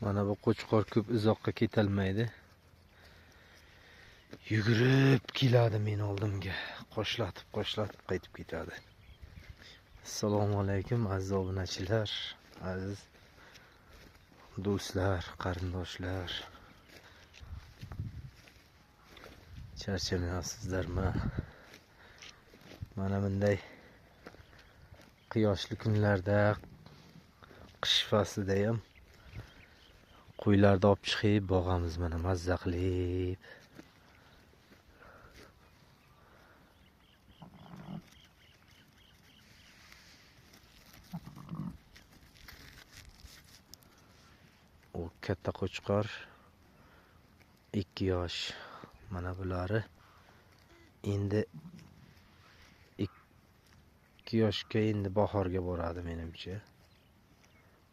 Mana bu qo'chqor ko'p uzoqqa ketolmaydi. Yugurib keladi men oldimga. Qo'shlatib qaytib ketadi. Assalomu alaykum aziz obunachilar, aziz do'stlar, qarindoshlar. Charchamayapsizlarmi? Mana bunday quyoshli kunlarda, qish faslida ham qo'ylarni olib chiqib boqamiz mana mazza qilib. U katta qo'chqor 2 yosh. Mana bulari endi 2 yoshga endi bahorga boradi menimcha.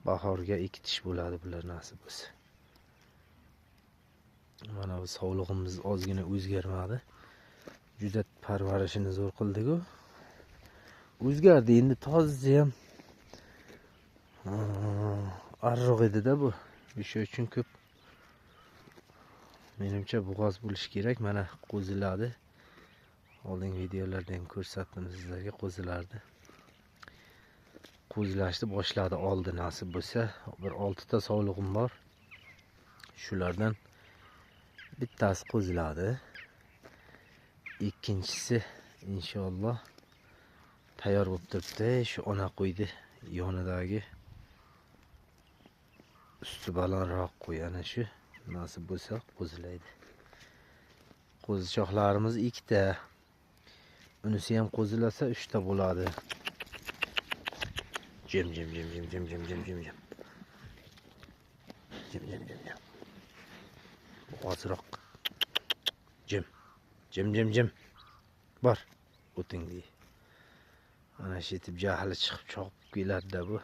Bahorga 2 tish bo'ladi bular nasib bo'lsa. Mana bu sog'lig'imiz ozgina o'zgarmadi. Juda parvarishini zo'r qildik-ku. O'zgardi, endi tozi ham arriq edi-da bu. O'sha uchun ko'p menimcha bo'g'oz bo'lishi kerak. Mana qo'ziladi. Oldingi videolarda ham ko'rsatdim sizlarga qo'zilarni. Qo'zilashni boshladi oldi nasib bo'lsa. Bir 6 ta sog'lig'im bor. Shulardan bittasi qo'ziladi. Ikkinchisi inshaalloh tayyor bo'lib turibdi. Shu ona qo'ydi yonidagi usti balandroq qo'y, ana shu nasib bo'lsa qo'zilaydi. Qo'zichoqlarimiz 2 ta. Unisi ham qo'zilasa 3 ta bo'ladi. Jim. Ozroq. Jim. Bor. O'tingli. Ana shu yetib jahli chiqib chopib keladi-da bu.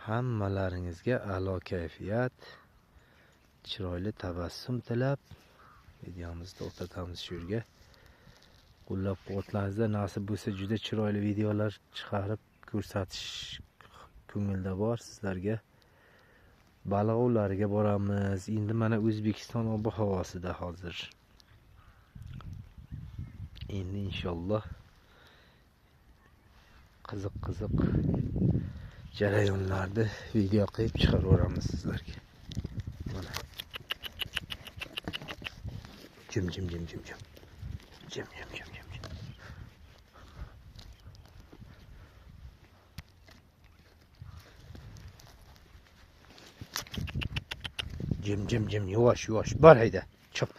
Hammalaringizga a'lo kayfiyat, chiroyli tabassum tilab videomizni to'xtatamiz shu yerga. Qo'llab-quvvatlaringizda nasib bo'lsa juda chiroyli videolar chiqarib ko'rsatish ko'ngilda bor sizlarga. Baliq ovlariga boramiz. Endi mana O'zbekiston ob-havosida hozir. Endi inshaalloh qiziq jarayonlarni video qilib chiqaraveramiz sizlarga. Mana. Jim. Jim, yavaş, bar hayda. Çöp.